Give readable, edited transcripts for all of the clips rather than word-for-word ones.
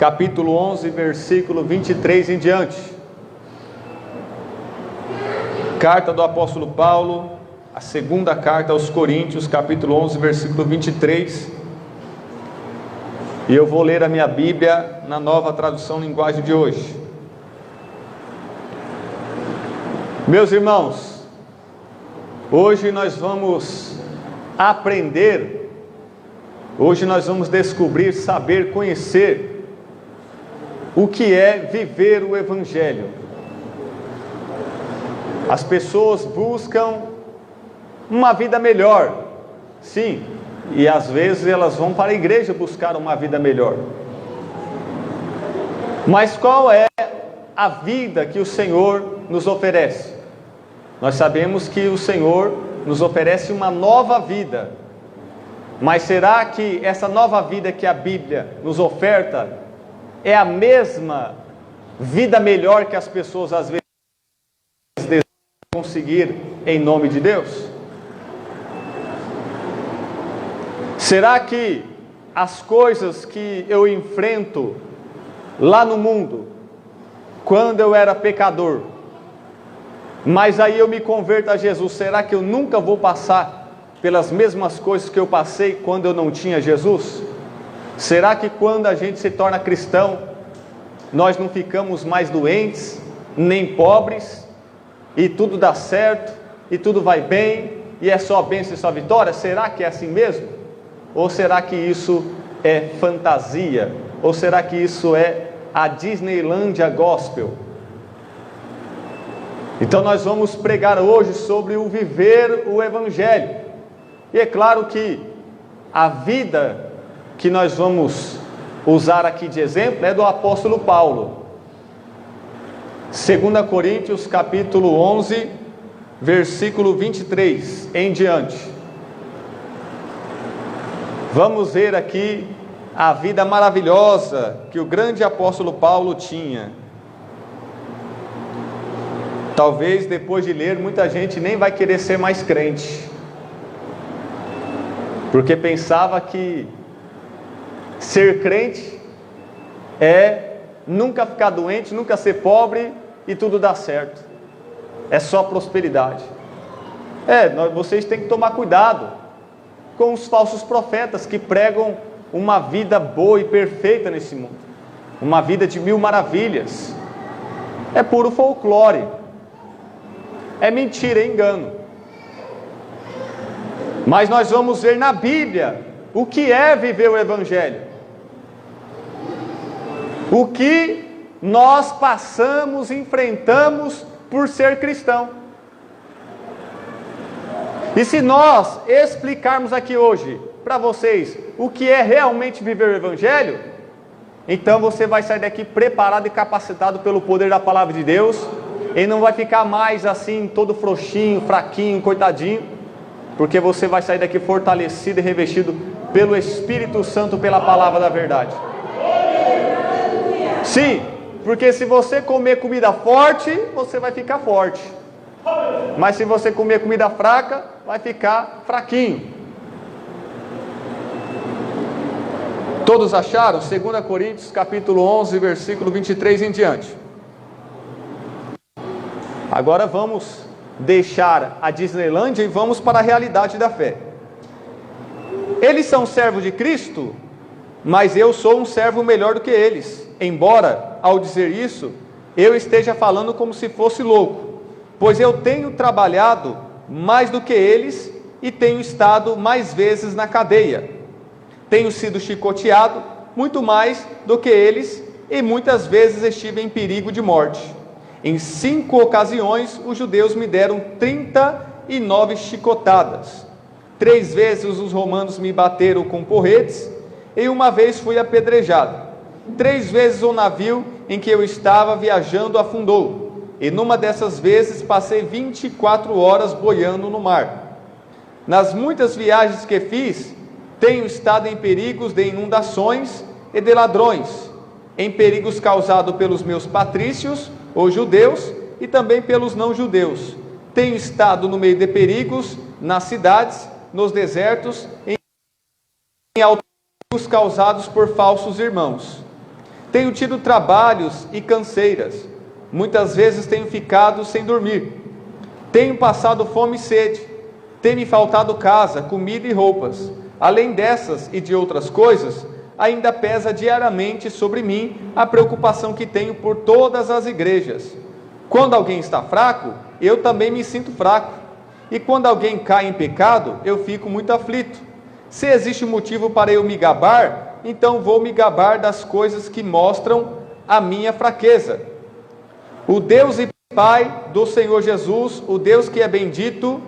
capítulo 11, versículo 23 em diante. Carta do apóstolo Paulo, a segunda carta aos Coríntios, capítulo 11, versículo 23. E eu vou ler a minha Bíblia na nova tradução linguagem de hoje. Meus irmãos, hoje nós vamos aprender, hoje nós vamos descobrir, saber, conhecer o que é viver o Evangelho. As pessoas buscam uma vida melhor, sim, e às vezes elas vão para a igreja buscar uma vida melhor. Mas qual é a vida que o Senhor nos oferece? Nós sabemos que o Senhor nos oferece uma nova vida. Mas será que essa nova vida que a Bíblia nos oferta é a mesma vida melhor que as pessoas às vezes desejam conseguir em nome de Deus? Será que as coisas que eu enfrento lá no mundo, quando eu era pecador, mas aí eu me converto a Jesus, será que eu nunca vou passar pelas mesmas coisas que eu passei quando eu não tinha Jesus? Será que quando a gente se torna cristão, nós não ficamos mais doentes, nem pobres, e tudo dá certo, e tudo vai bem, e é só bênção e só vitória? Será que é assim mesmo? Ou será que isso é fantasia? Ou será que isso é a Disneylândia Gospel? Então nós vamos pregar hoje sobre o viver o Evangelho. E é claro que a vida que nós vamos usar aqui de exemplo é do apóstolo Paulo. 2 Coríntios capítulo 11, versículo 23 em diante. Vamos ver aqui a vida maravilhosa que o grande apóstolo Paulo tinha. Talvez depois de ler, muita gente nem vai querer ser mais crente, porque pensava que ser crente é nunca ficar doente, nunca ser pobre e tudo dar certo, é só prosperidade. Vocês têm que tomar cuidado com os falsos profetas que pregam uma vida boa e perfeita nesse mundo, uma vida de mil maravilhas. É puro folclore, é mentira, é engano. Mas nós vamos ver na Bíblia o que é viver o Evangelho, o que nós passamos, enfrentamos por ser cristão. E se nós explicarmos aqui hoje para vocês o que é realmente viver o Evangelho, então você vai sair daqui preparado e capacitado pelo poder da palavra de Deus, e não vai ficar mais assim todo frouxinho, fraquinho, coitadinho, porque você vai sair daqui fortalecido e revestido pelo Espírito Santo, pela palavra da verdade. Sim, porque se você comer comida forte, você vai ficar forte, mas se você comer comida fraca, vai ficar fraquinho. Todos acharam? 2 Coríntios capítulo 11, versículo 23 em diante. Agora vamos deixar a Disneylândia e vamos para a realidade da fé. Eles são servos de Cristo, mas eu sou um servo melhor do que eles, embora, ao dizer isso, eu esteja falando como se fosse louco, pois eu tenho trabalhado mais do que eles e tenho estado mais vezes na cadeia. Tenho sido chicoteado muito mais do que eles e muitas vezes estive em perigo de morte. Em 5 ocasiões os judeus me deram 39 chicotadas. 3 vezes os romanos me bateram com porretes e uma vez fui apedrejado. 3 vezes o navio em que eu estava viajando afundou, e numa dessas vezes passei 24 horas boiando no mar. Nas muitas viagens que fiz, tenho estado em perigos de inundações e de ladrões, em perigos causados pelos meus patrícios, os judeus, e também pelos não-judeus. Tenho estado no meio de perigos, nas cidades, nos desertos, em perigos causados por falsos irmãos. Tenho tido trabalhos e canseiras. Muitas vezes tenho ficado sem dormir. Tenho passado fome e sede. Tem me faltado casa, comida e roupas. Além dessas e de outras coisas, ainda pesa diariamente sobre mim a preocupação que tenho por todas as igrejas. Quando alguém está fraco, eu também me sinto fraco. E quando alguém cai em pecado, eu fico muito aflito. Se existe motivo para eu me gabar, então vou me gabar das coisas que mostram a minha fraqueza. O Deus e Pai do Senhor Jesus, o Deus que é bendito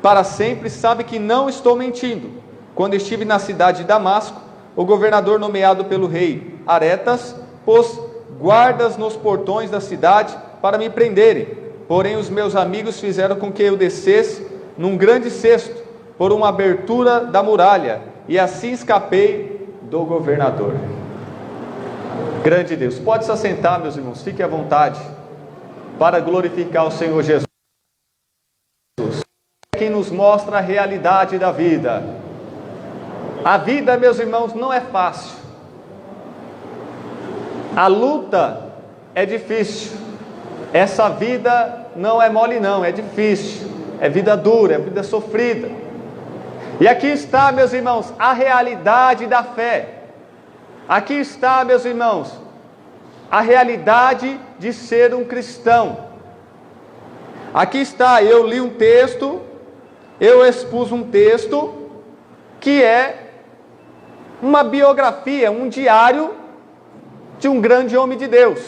para sempre, sabe que não estou mentindo. Quando estive na cidade de Damasco, o governador nomeado pelo rei Aretas pôs guardas nos portões da cidade para me prenderem. Porém os meus amigos fizeram com que eu descesse num grande cesto por uma abertura da muralha, e assim escapei do governador. Grande Deus. Pode se assentar, meus irmãos, fique à vontade, para glorificar o Senhor Jesus, quem nos mostra a realidade da vida. A vida, meus irmãos, não é fácil. A luta é difícil. Essa vida não é mole não, é difícil. É vida dura, é vida sofrida. E aqui está, meus irmãos, a realidade da fé. Aqui está, meus irmãos, a realidade de ser um cristão. Aqui está, eu li um texto, eu expus um texto, que é uma biografia, um diário de um grande homem de Deus,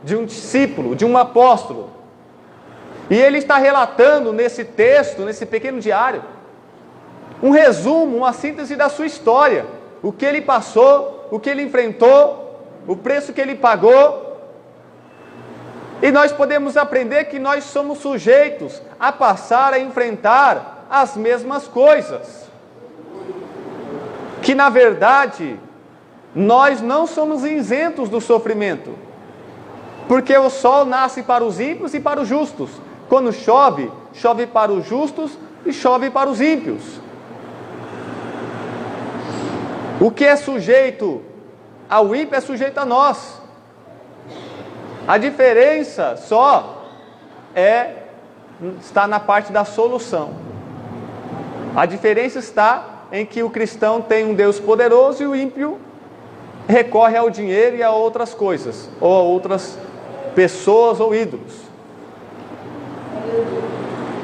de um discípulo, de um apóstolo. E ele está relatando nesse texto, nesse pequeno diário, um resumo, uma síntese da sua história, o que ele passou, o que ele enfrentou, o preço que ele pagou. E nós podemos aprender que nós somos sujeitos a passar a enfrentar as mesmas coisas. Que na verdade, nós não somos isentos do sofrimento. Porque o sol nasce para os ímpios e para os justos. Quando chove, chove para os justos e chove para os ímpios. O que é sujeito ao ímpio é sujeito a nós. A diferença só está na parte da solução. A diferença está em que o cristão tem um Deus poderoso e o ímpio recorre ao dinheiro e a outras coisas, ou a outras pessoas ou ídolos.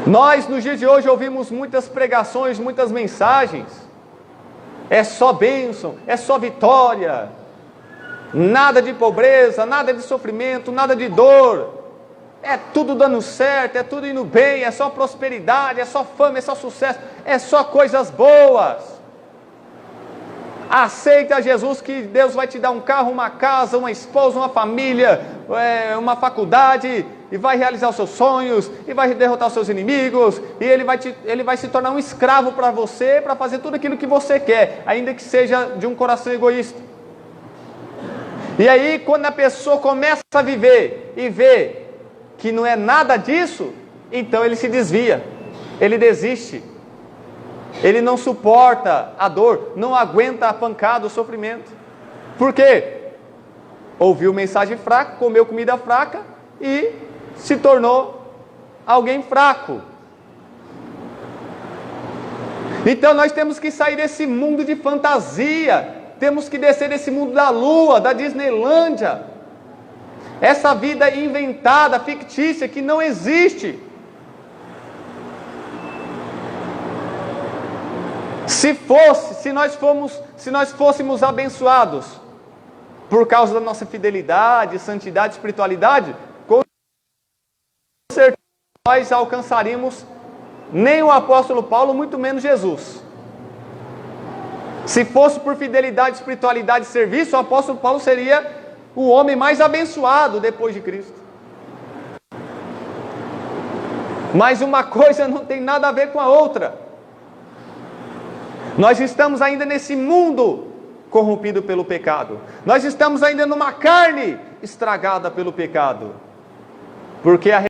Nós, nos dias de hoje, ouvimos muitas pregações, muitas mensagens. É só bênção, é só vitória. Nada de pobreza, nada de sofrimento, nada de dor. É tudo dando certo, é tudo indo bem, é só prosperidade, é só fama, é só sucesso, é só coisas boas. Aceita Jesus que Deus vai te dar um carro, uma casa, uma esposa, uma família, uma faculdade, e vai realizar os seus sonhos, e vai derrotar os seus inimigos, e ele vai se tornar um escravo para você, para fazer tudo aquilo que você quer, ainda que seja de um coração egoísta. E aí, quando a pessoa começa a viver e vê que não é nada disso, então ele se desvia, ele desiste. Ele não suporta a dor, não aguenta a pancada, o sofrimento. Por quê? Ouviu mensagem fraca, comeu comida fraca e se tornou alguém fraco. Então nós temos que sair desse mundo de fantasia, temos que descer desse mundo da lua, da Disneylândia, essa vida inventada, fictícia, que não existe. Se nós fôssemos abençoados por causa da nossa fidelidade, santidade, espiritualidade, com certeza nós alcançaríamos nem o apóstolo Paulo, muito menos Jesus. Se fosse por fidelidade, espiritualidade e serviço, o apóstolo Paulo seria o homem mais abençoado depois de Cristo. Mas uma coisa não tem nada a ver com a outra. Nós estamos ainda nesse mundo corrompido pelo pecado. Nós estamos ainda numa carne estragada pelo pecado. Porque a